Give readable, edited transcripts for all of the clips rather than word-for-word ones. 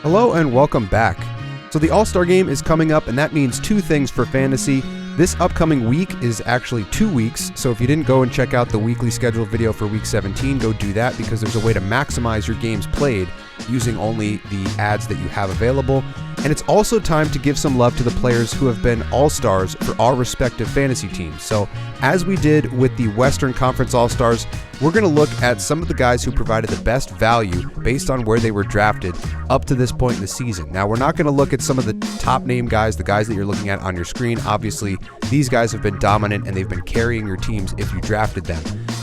Hello and welcome back. So the All-Star Game is coming up, and that means two things for fantasy. This upcoming week is actually 2 weeks, so if you didn't go and check out the weekly scheduled video for Week 17, go do that because there's a way to maximize your games played using only the ads that you have available. And it's also time to give some love to the players who have been All-Stars for our respective fantasy teams. So as we did with the Western Conference All-Stars, we're going to look at some of the guys who provided the best value based on where they were drafted up to this point in the season. Now, we're not going to look at some of the top name guys, the guys that you're looking at on your screen. Obviously, these guys have been dominant and they've been carrying your teams if you drafted them.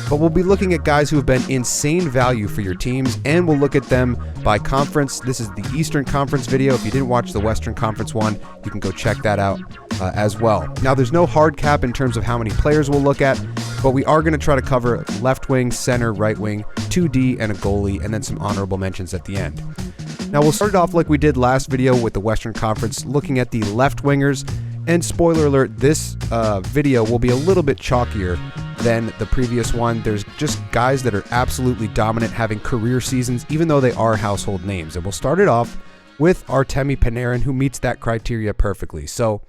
But we'll be looking at guys who have been insane value for your teams, and we'll look at them by conference. This is the Eastern Conference video. If you didn't watch the Western Conference one, you can go check that out as well. Now, there's no hard cap in terms of how many players we'll look at, but we are going to try to cover left wing, center, right wing, 2D, and a goalie, and then some honorable mentions at the end. Now, we'll start it off like we did last video with the Western Conference, looking at the left wingers. And spoiler alert, this video will be a little bit chalkier than the previous one. There's just guys that are absolutely dominant, having career seasons, even though they are household names. And we'll start it off with Artemi Panarin, who meets that criteria perfectly. So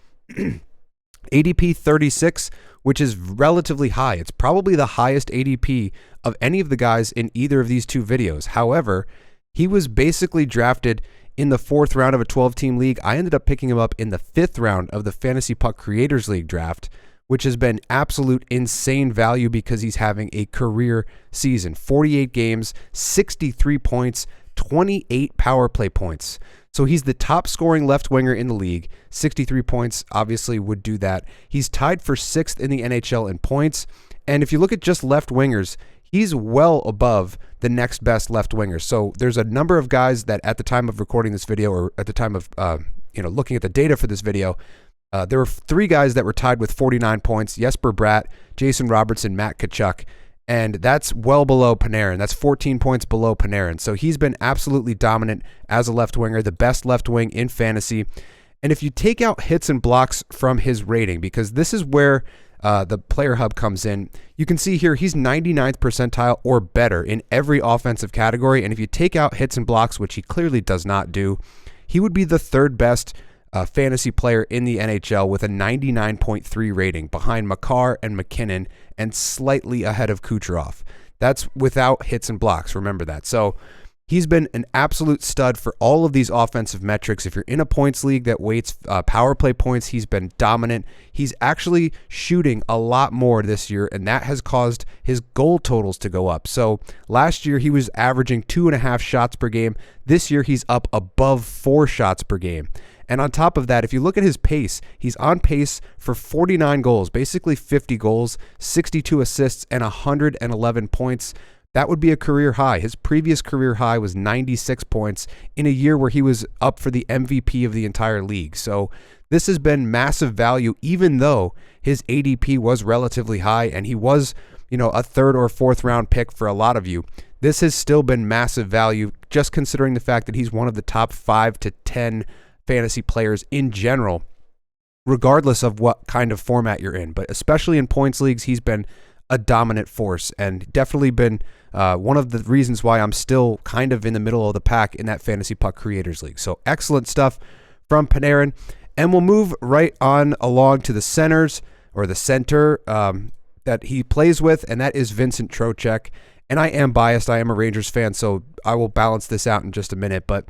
ADP 36, which is relatively high. It's probably the highest ADP of any of the guys in either of these two videos. However, he was basically drafted in the 4th round of a 12-team league. I ended up picking him up in the 5th round of the Fantasy Puck Creators League draft, which has been absolute insane value because he's having a career season. 48 games, 63 points, 28 power play points. So he's the top scoring left winger in the league. 63 points obviously would do that. He's tied for 6th in the NHL in points. And if you look at just left wingers, he's well above the next best left winger. So there's a number of guys that at the time of recording this video, or at the time of looking at the data for this video, there were 3 guys that were tied with 49 points: Jesper Bratt, Jason Robertson, Matt Tkachuk. And that's well below Panarin. That's 14 points below Panarin. So he's been absolutely dominant as a left winger, the best left wing in fantasy. And if you take out hits and blocks from his rating, because this is where the player hub comes in, you can see here he's 99th percentile or better in every offensive category. And if you take out hits and blocks, which he clearly does not do, he would be the 3rd best fantasy player in the NHL with a 99.3 rating, behind Makar and McKinnon and slightly ahead of Kucherov. That's without hits and blocks. Remember that. So he's been an absolute stud for all of these offensive metrics. If you're in a points league that weights power play points, he's been dominant. He's actually shooting a lot more this year, and that has caused his goal totals to go up. So last year he was averaging 2.5 shots per game. This year he's up above 4 shots per game. And on top of that, if you look at his pace, he's on pace for 49 goals, basically 50 goals, 62 assists, and 111 points. That would be a career high. His previous career high was 96 points in a year where he was up for the MVP of the entire league. So this has been massive value, even though his ADP was relatively high and he was, a 3rd or 4th round pick for a lot of you. This has still been massive value, just considering the fact that he's one of the top 5 to 10 fantasy players in general, regardless of what kind of format you're in. But especially in points leagues, he's been a dominant force and definitely been one of the reasons why I'm still kind of in the middle of the pack in that Fantasy Puck Creators League. So excellent stuff from Panarin. And we'll move right on along to the centers, or the center that he plays with, and that is Vincent Trocheck. And I am biased. I am a Rangers fan, so I will balance this out in just a minute. But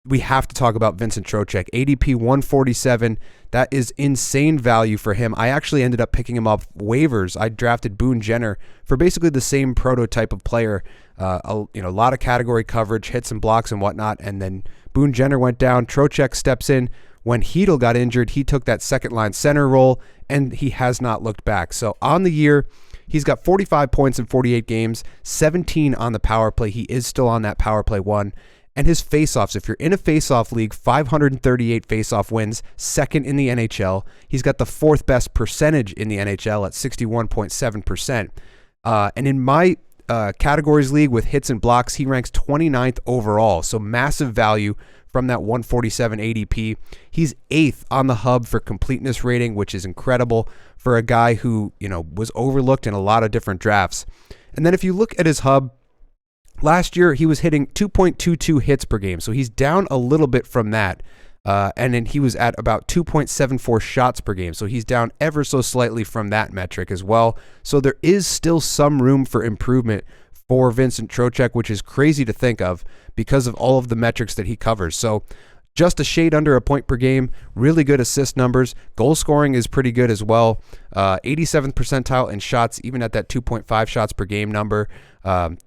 we have to talk about Vincent Trocheck. ADP 147. That is insane value for him. I actually ended up picking him up waivers. I drafted Boone Jenner for basically the same prototype of player. A lot of category coverage, hits and blocks and whatnot. And then Boone Jenner went down. Trocheck steps in. When Hedl got injured, he took that second line center role, and he has not looked back. So on the year, he's got 45 points in 48 games, 17 on the power play. He is still on that power play 1. And his faceoffs, if you're in a faceoff league, 538 faceoff wins, 2nd in the NHL. He's got the 4th best percentage in the NHL at 61.7%. And in my categories league with hits and blocks, he ranks 29th overall. So massive value from that 147 ADP. He's 8th on the hub for completeness rating, which is incredible for a guy who, was overlooked in a lot of different drafts. And then if you look at his hub, Last year, he was hitting 2.22 hits per game, so he's down a little bit from that. And then he was at about 2.74 shots per game, so he's down ever so slightly from that metric as well. So there is still some room for improvement for Vincent Trocheck, which is crazy to think of because of all of the metrics that he covers. So just a shade under a point per game, really good assist numbers. Goal scoring is pretty good as well. 87th percentile in shots, even at that 2.5 shots per game number.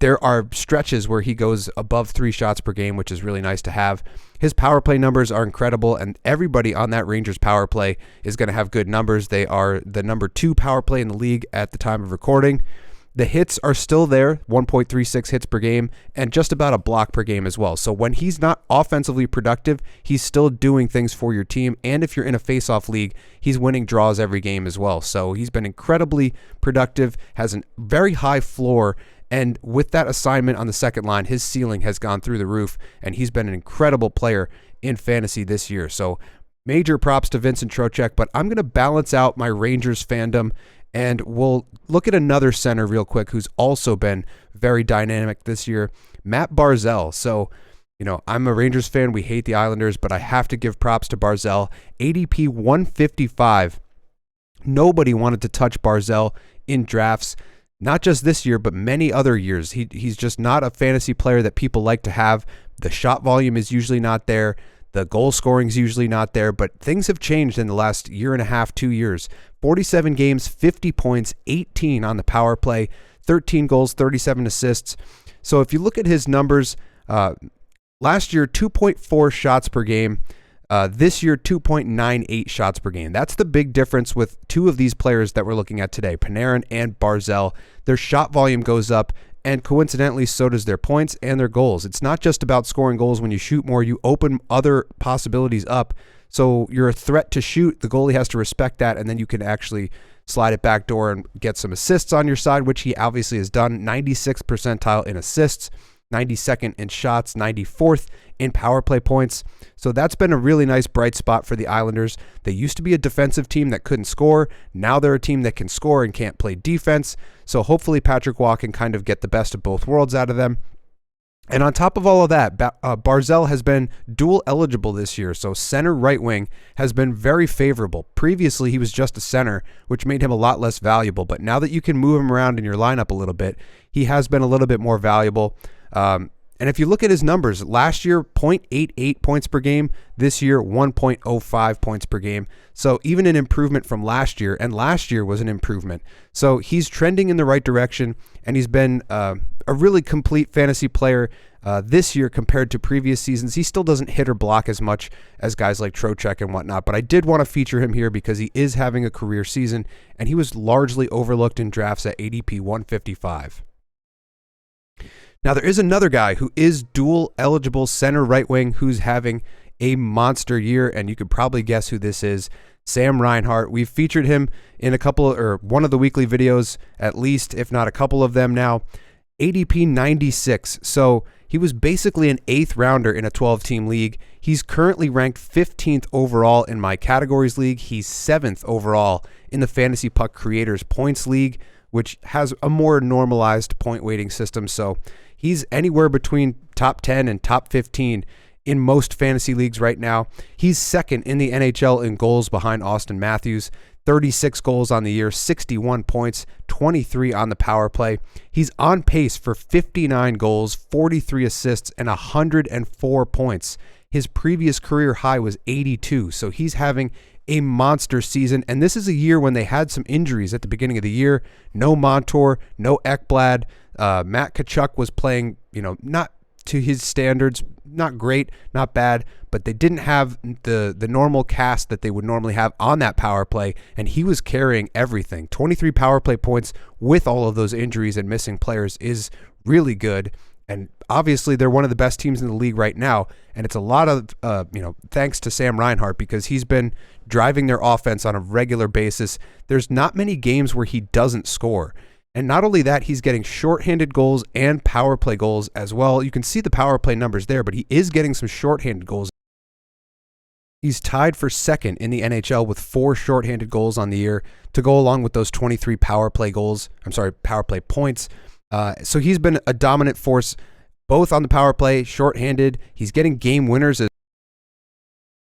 There are stretches where he goes above 3 shots per game, which is really nice to have. His power play numbers are incredible, and everybody on that Rangers power play is going to have good numbers. They are the number 2 power play in the league at the time of recording. The hits are still there, 1.36 hits per game, and just about a block per game as well. So when he's not offensively productive, he's still doing things for your team. And if you're in a face-off league, he's winning draws every game as well. So he's been incredibly productive, has a very high floor, and with that assignment on the second line, his ceiling has gone through the roof, and he's been an incredible player in fantasy this year. So major props to Vincent Trocheck, but I'm going to balance out my Rangers fandom, and we'll look at another center real quick who's also been very dynamic this year, Matt Barzal. So, I'm a Rangers fan. We hate the Islanders, but I have to give props to Barzal. ADP 155. Nobody wanted to touch Barzal in drafts, not just this year, but many other years. He's just not a fantasy player that people like to have. The shot volume is usually not there. The goal scoring is usually not there, but things have changed in the last year and a half, 2 years. 47 games, 50 points, 18 on the power play, 13 goals, 37 assists. So if you look at his numbers, last year, 2.4 shots per game. This year, 2.98 shots per game. That's the big difference with two of these players that we're looking at today, Panarin and Barzal. Their shot volume goes up, and coincidentally, so does their points and their goals. It's not just about scoring goals when you shoot more. You open other possibilities up. So you're a threat to shoot. The goalie has to respect that, and then you can actually slide it back door and get some assists on your side, which he obviously has done. 96th percentile in assists, 92nd in shots, 94th in power play points. So that's been a really nice bright spot for the Islanders. They used to be a defensive team that couldn't score. Now they're a team that can score and can't play defense. So hopefully Patrick Waugh can kind of get the best of both worlds out of them. And on top of all of that, Barzal has been dual eligible this year, so center right wing has been very favorable. Previously, he was just a center, which made him a lot less valuable, but now that you can move him around in your lineup a little bit, he has been a little bit more valuable. And if you look at his numbers, last year, 0.88 points per game. This year, 1.05 points per game. So even an improvement from last year, and last year was an improvement. So he's trending in the right direction, and he's been a really complete fantasy player this year compared to previous seasons. He still doesn't hit or block as much as guys like Trocheck and whatnot, but I did want to feature him here because he is having a career season, and he was largely overlooked in drafts at ADP 155. Now, there is another guy who is dual eligible center right wing who's having a monster year, and you could probably guess who this is. Sam Reinhart. We've featured him in one of the weekly videos, at least, if not a couple of them now. ADP 96. So he was basically an 8th rounder in a 12-team league. He's currently ranked 15th overall in my categories league. He's 7th overall in the Fantasy Puck Creators Points League, which has a more normalized point weighting system. So he's anywhere between top 10 and top 15 in most fantasy leagues right now. He's second in the NHL in goals behind Austin Matthews. 36 goals on the year, 61 points, 23 on the power play. He's on pace for 59 goals, 43 assists, and 104 points. His previous career high was 82, so he's having a monster season. And this is a year when they had some injuries at the beginning of the year. No Montour, no Ekblad. Matt Tkachuk was playing, not to his standards, not great, not bad, but they didn't have the normal cast that they would normally have on that power play, and he was carrying everything. 23 power play points with all of those injuries and missing players is really good, and obviously they're one of the best teams in the league right now, and it's a lot of thanks to Sam Reinhart because he's been driving their offense on a regular basis. There's not many games where he doesn't score. And not only that, he's getting shorthanded goals and power play goals as well. You can see the power play numbers there, but he is getting some shorthanded goals. He's tied for second in the NHL with 4 shorthanded goals on the year to go along with those 23 power play points. So he's been a dominant force both on the power play, shorthanded. He's getting game winners.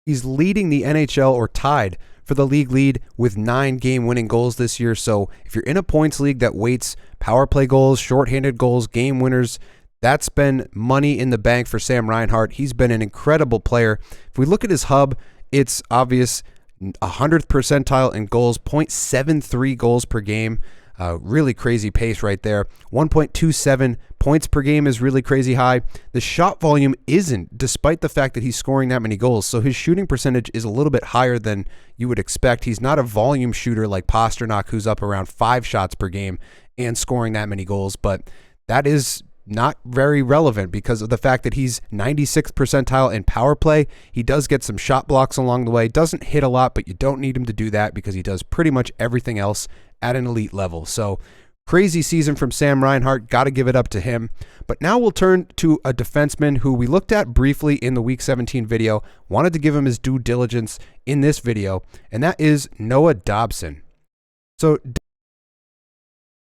He's leading the NHL or tied for the league lead with 9 game-winning goals this year. So if you're in a points league that weights power play goals, shorthanded goals, game winners, that's been money in the bank for Sam Reinhart. He's been an incredible player. If we look at his hub, it's obvious 100th percentile in goals, 0.73 goals per game. Really crazy pace right there. 1.27 points per game is really crazy high. The shot volume isn't, despite the fact that he's scoring that many goals. So his shooting percentage is a little bit higher than you would expect. He's not a volume shooter like Pasternak, who's up around 5 shots per game and scoring that many goals. But that is not very relevant because of the fact that he's 96th percentile in power play. He does get some shot blocks along the way. Doesn't hit a lot, but you don't need him to do that because he does pretty much everything else at an elite level. So crazy season from Sam Reinhart. Got to give it up to him. But now we'll turn to a defenseman who we looked at briefly in the Week 17 video. Wanted to give him his due diligence in this video, and that is Noah Dobson. So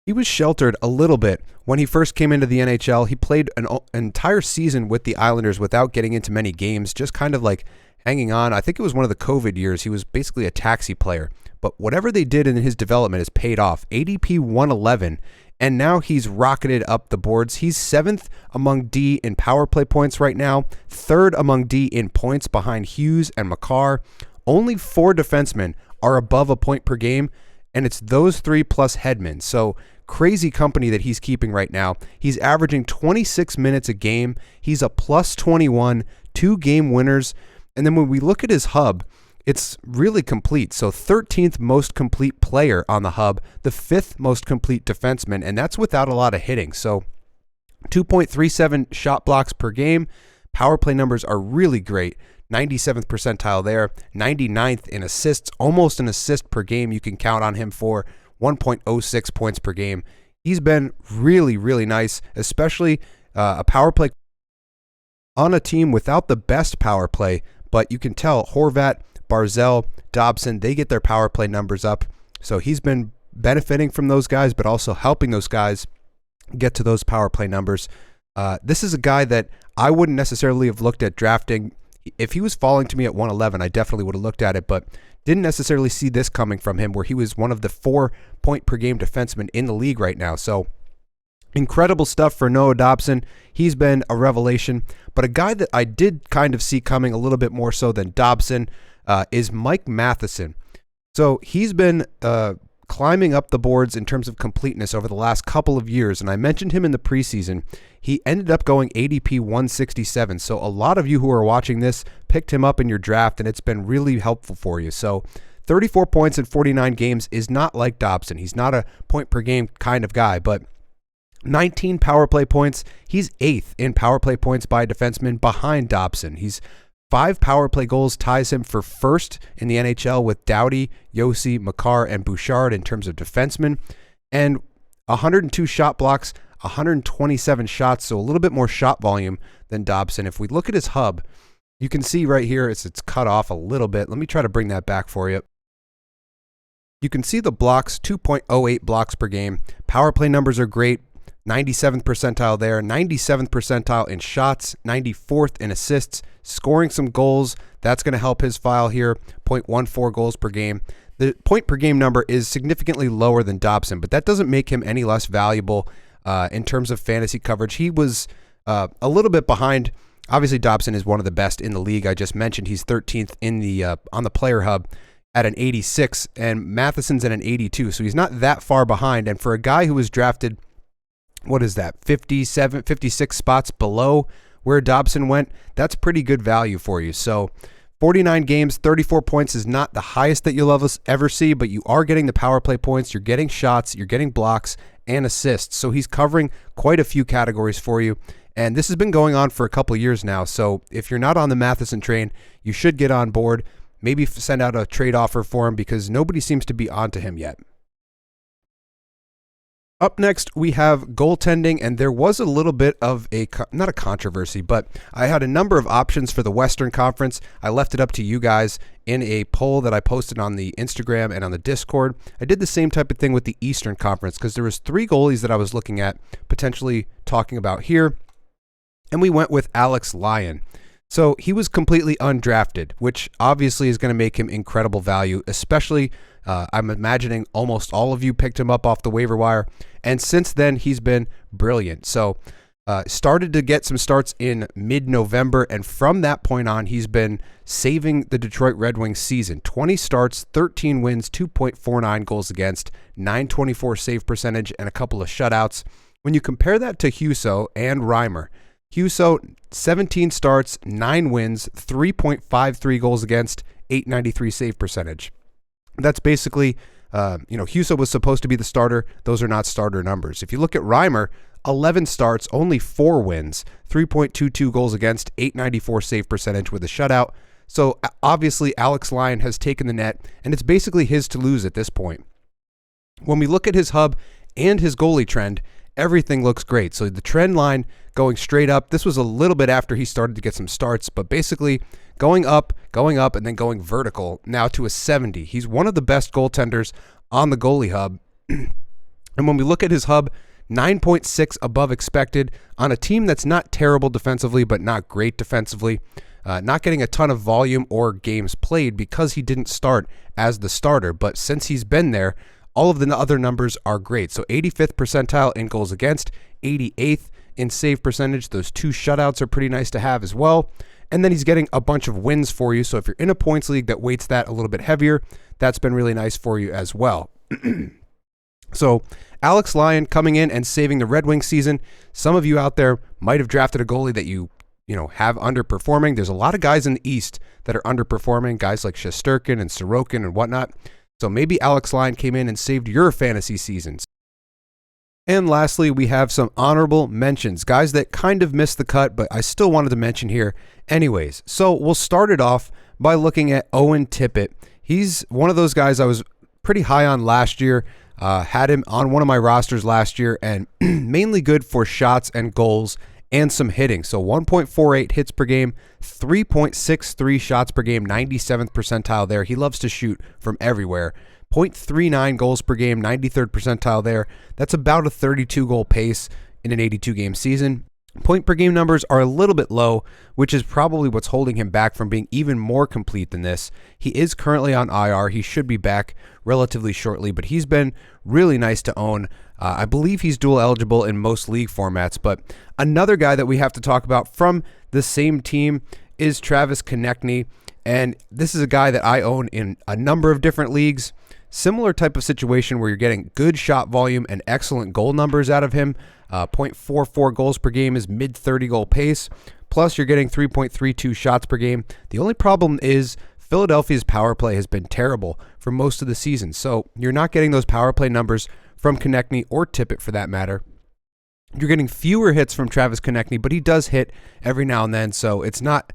he was sheltered a little bit when he first came into the NHL. He played an entire season with the Islanders without getting into many games, just kind of like hanging on. I think it was one of the COVID years. He was basically a taxi player. But whatever they did in his development has paid off. ADP 111, and now he's rocketed up the boards. He's 7th among D in power play points right now, 3rd among D in points behind Hughes and Makar. Only 4 defensemen are above a point per game, and it's those 3 plus Hedman. So crazy company that he's keeping right now. He's averaging 26 minutes a game. He's a plus 21, 2 game winners. And then when we look at his hub, it's really complete. So 13th most complete player on the hub, the 5th most complete defenseman, and that's without a lot of hitting. So 2.37 shot blocks per game. Power play numbers are really great. 97th percentile there, 99th in assists, almost an assist per game you can count on him for, 1.06 points per game. He's been really, really nice, especially a power play on a team without the best power play, but you can tell Horvat, Barzell, Dobson, they get their power play numbers up. So he's been benefiting from those guys, but also helping those guys get to those power play numbers. This is a guy that I wouldn't necessarily have looked at drafting. If he was falling to me at 111, I definitely would have looked at it, but didn't necessarily see this coming from him, where he was one of the 4 point per game defensemen in the league right now. So incredible stuff for Noah Dobson. He's been a revelation, but a guy that I did kind of see coming a little bit more so than Dobson is Mike Matheson. So he's been climbing up the boards in terms of completeness over the last couple of years, and I mentioned him in the preseason. He ended up going ADP 167, so a lot of you who are watching this picked him up in your draft, and it's been really helpful for you. So 34 points in 49 games is not like Dobson. He's not a point per game kind of guy, but 19 power play points. He's 8th in power play points by a defenseman behind Dobson. He's 5 power play goals ties him for 1st in the NHL with Doughty, Yossi, Makar, and Bouchard in terms of defensemen, and 102 shot blocks, 127 shots, so a little bit more shot volume than Dobson. If we look at his hub, you can see right here it's cut off a little bit. Let me try to bring that back for you. You can see the blocks, 2.08 blocks per game. Power play numbers are great. 97th percentile there, 97th percentile in shots, 94th in assists, scoring some goals. That's going to help his file here, 0.14 goals per game. The point per game number is significantly lower than Dobson, but that doesn't make him any less valuable in terms of fantasy coverage. He was a little bit behind. Obviously, Dobson is one of the best in the league. I just mentioned he's 13th in the on the player hub at an 86, and Matheson's at an 82, so he's not that far behind. And for a guy who was drafted, what is that, 57, 56 spots below where Dobson went, that's pretty good value for you. So 49 games, 34 points is not the highest that you'll ever see, but you are getting the power play points, you're getting shots, you're getting blocks and assists. So he's covering quite a few categories for you. And this has been going on for a couple of years now. So if you're not on the Matheson train, you should get on board. Maybe send out a trade offer for him because nobody seems to be onto him yet. Up next, we have goaltending, and there was a little bit of not a controversy, but I had a number of options for the Western Conference. I left it up to you guys in a poll that I posted on the Instagram and on the Discord. I did the same type of thing with the Eastern Conference because there was 3 goalies that I was looking at potentially talking about here. and we went with Alex Lyon. So he was completely undrafted, which obviously is going to make him incredible value, especially I'm imagining almost all of you picked him up off the waiver wire. And since then, he's been brilliant. So started to get some starts in mid-November, and from that point on, he's been saving the Detroit Red Wings season. 20 starts, 13 wins, 2.49 goals against, 924 save percentage, and a couple of shutouts. When you compare that to Husso and Reimer, Husso, 17 starts, 9 wins, 3.53 goals against, 893 save percentage. That's basically, Husso was supposed to be the starter. Those are not starter numbers. If you look at Reimer, 11 starts, only 4 wins, 3.22 goals against, 894 save percentage with a shutout. So obviously Alex Lyon has taken the net, and it's basically his to lose at this point. When we look at his hub and his goalie trend, everything looks great. So the trend line going straight up, this was a little bit after he started to get some starts, but basically going up, and then going vertical now to a 70. He's one of the best goaltenders on the goalie hub. And when we look at his hub, 9.6 above expected on a team that's not terrible defensively, but not great defensively. Not getting a ton of volume or games played because he didn't start as the starter. But since he's been there, all of the other numbers are great. So 85th percentile in goals against, 88th in save percentage. Those 2 shutouts are pretty nice to have as well. And then he's getting a bunch of wins for you. So if you're in a points league that weights that a little bit heavier, that's been really nice for you as well. So Alex Lyon coming in and saving the Red Wings season. Some of you out there might have drafted a goalie that you have underperforming. There's a lot of guys in the East that are underperforming, guys like Shesterkin and Sorokin and whatnot. So maybe Alex Lyon came in and saved your fantasy seasons. And lastly, we have some honorable mentions, guys that kind of missed the cut, but I still wanted to mention here anyways. So we'll start it off by looking at Owen Tippett. He's one of those guys I was pretty high on last year. Had him on one of my rosters last year, and mainly good for shots and goals and some hitting. So 1.48 hits per game, 3.63 shots per game, 97th percentile there. He loves to shoot from everywhere. 0.39 goals per game, 93rd percentile there. That's about a 32 goal pace in an 82 game season. Point per game numbers are a little bit low, which is probably what's holding him back from being even more complete than this. He is currently on IR. He should be back relatively shortly, but he's been really nice to own. I believe he's dual eligible in most league formats, but another guy that we have to talk about from the same team is Travis Konechny, and this is a guy that I own in a number of different leagues. Similar type of situation where you're getting good shot volume and excellent goal numbers out of him. 0.44 goals per game is mid 30 goal pace. Plus you're getting 3.32 shots per game. The only problem is Philadelphia's power play has been terrible for most of the season. So you're not getting those power play numbers from Konechny or Tippett for that matter. You're getting fewer hits from Travis Konechny, but he does hit every now and then. So it's not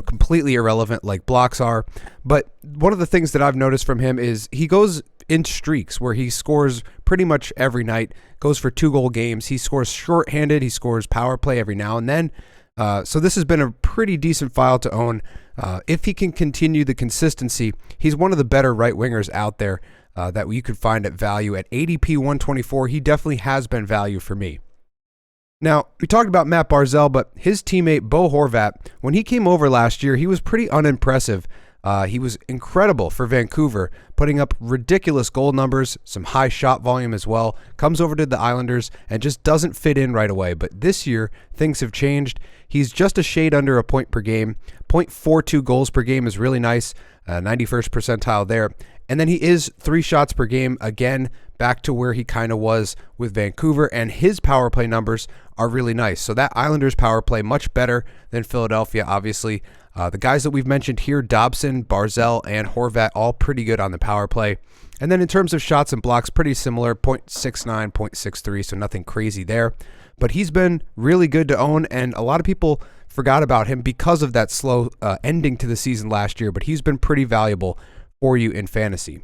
completely irrelevant like blocks are. But one of the things that I've noticed from him is he goes in streaks where he scores pretty much every night, goes for 2-goal games. He scores shorthanded. He scores power play every now and then. So this has been a pretty decent file to own. If he can continue the consistency, he's one of the better right wingers out there that you could find at value. At ADP 124, he definitely has been value for me. Now, we talked about Matt Barzal, but his teammate Bo Horvat, when he came over last year, he was pretty unimpressive. He was incredible for Vancouver, putting up ridiculous goal numbers, some high shot volume as well, comes over to the Islanders and just doesn't fit in right away. But this year, things have changed. He's just a shade under a point per game. 0.42 goals per game is really nice, 91st percentile there. And then he is 3 shots per game, again, back to where he kind of was with Vancouver, and his power play numbers are really nice. So that Islanders power play much better than Philadelphia, obviously. The guys that we've mentioned here, Dobson, Barzal, and Horvat, all pretty good on the power play. And then in terms of shots and blocks, pretty similar, 0.69, 0.63, so nothing crazy there. But he's been really good to own, and a lot of people forgot about him because of that slow ending to the season last year, but he's been pretty valuable for you in fantasy.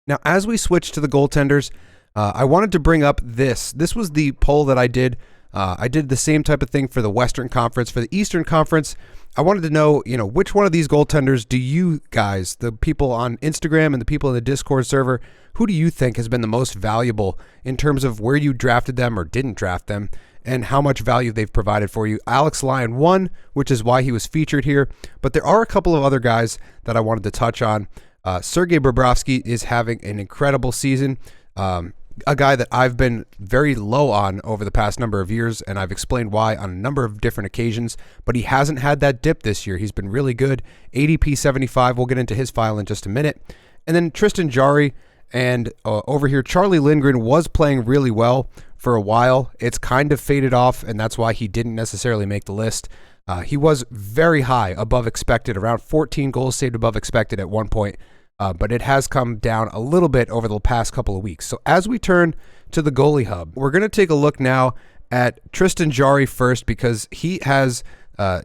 Now, as we switch to the goaltenders, I wanted to bring up this. This was the poll that I did. I did the same type of thing for the Western Conference. For the Eastern Conference, I wanted to know, which one of these goaltenders do you guys, the people on Instagram and the people in the Discord server, who do you think has been the most valuable in terms of where you drafted them or didn't draft them? and how much value they've provided for you. Alex Lyon won, which is why he was featured here, but there are a couple of other guys that I wanted to touch on. Sergei Bobrovsky is having an incredible season. A guy that I've been very low on over the past number of years, and I've explained why on a number of different occasions, but he hasn't had that dip this year. He's been really good. ADP 75, we'll get into his file in just a minute. And then Tristan Jarry, and over here, Charlie Lindgren was playing really well for a while. It's kind of faded off, and that's why he didn't necessarily make the list. He was very high above expected, around 14 goals saved above expected at one point. But it has come down a little bit over the past couple of weeks. So as we turn to the goalie hub, we're going to take a look now at Tristan Jarry first, because he has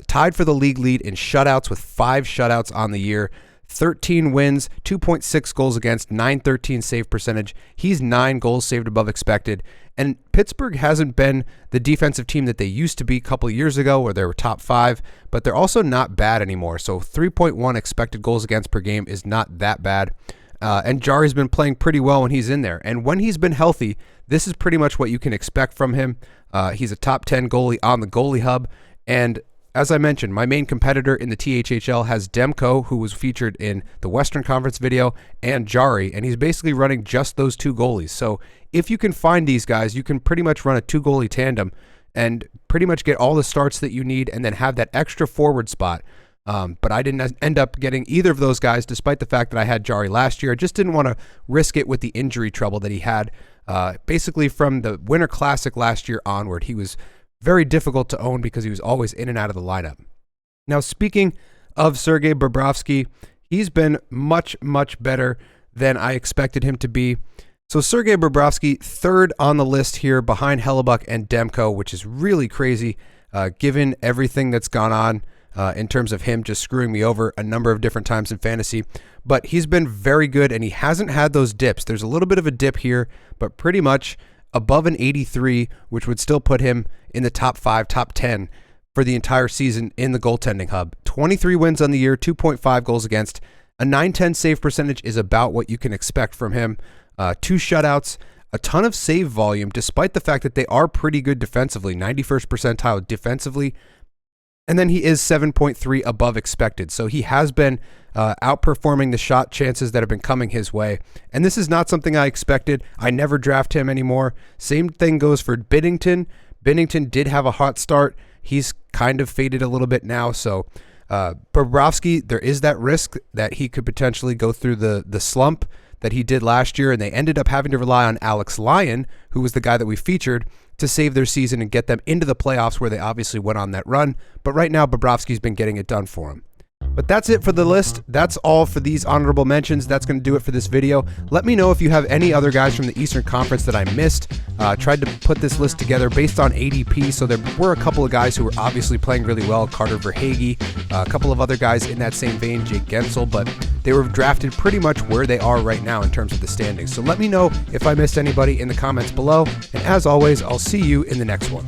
tied for the league lead in shutouts with 5 shutouts on the year, 13 wins, 2.6 goals against, .913 save percentage. He's 9 goals saved above expected. And Pittsburgh hasn't been the defensive team that they used to be a couple of years ago, where they were top 5, but they're also not bad anymore. So 3.1 expected goals against per game is not that bad. And Jarry's been playing pretty well when he's in there. And when he's been healthy, this is pretty much what you can expect from him. He's a top 10 goalie on the goalie hub. And as I mentioned, my main competitor in the THHL has Demko, who was featured in the Western Conference video, and Jarry, and he's basically running just those 2 goalies. So if you can find these guys, you can pretty much run a 2-goalie tandem and pretty much get all the starts that you need and then have that extra forward spot. But I didn't end up getting either of those guys, despite the fact that I had Jarry last year. I just didn't want to risk it with the injury trouble that he had. Basically from the Winter Classic last year onward, he was very difficult to own because he was always in and out of the lineup. Now, speaking of Sergei Bobrovsky, he's been much, much better than I expected him to be. So Sergei Bobrovsky, 3rd on the list here behind Hellebuck and Demko, which is really crazy given everything that's gone on in terms of him just screwing me over a number of different times in fantasy. But he's been very good, and he hasn't had those dips. There's a little bit of a dip here, but pretty much above an 83, which would still put him in the top 5, top 10 for the entire season in the goaltending hub. 23 wins on the year, 2.5 goals against. A .910 save percentage is about what you can expect from him. 2 shutouts, a ton of save volume, despite the fact that they are pretty good defensively, 91st percentile defensively. And then he is 7.3 above expected. So he has been outperforming the shot chances that have been coming his way. And this is not something I expected. I never draft him anymore. Same thing goes for Binnington. Binnington did have a hot start. He's kind of faded a little bit now. So Bobrovsky, there is that risk that he could potentially go through the slump that he did last year. And they ended up having to rely on Alex Lyon, who was the guy that we featured, to save their season and get them into the playoffs, where they obviously went on that run. But right now, Bobrovsky's been getting it done for him. But that's it for the list. That's all for these honorable mentions. That's going to do it for this video. Let me know if you have any other guys from the Eastern Conference that I missed. Tried to put this list together based on ADP, so there were a couple of guys who were obviously playing really well. Carter Verhaeghe, a couple of other guys in that same vein, Jake Gensel, but they were drafted pretty much where they are right now in terms of the standings. So let me know if I missed anybody in the comments below. And as always, I'll see you in the next one.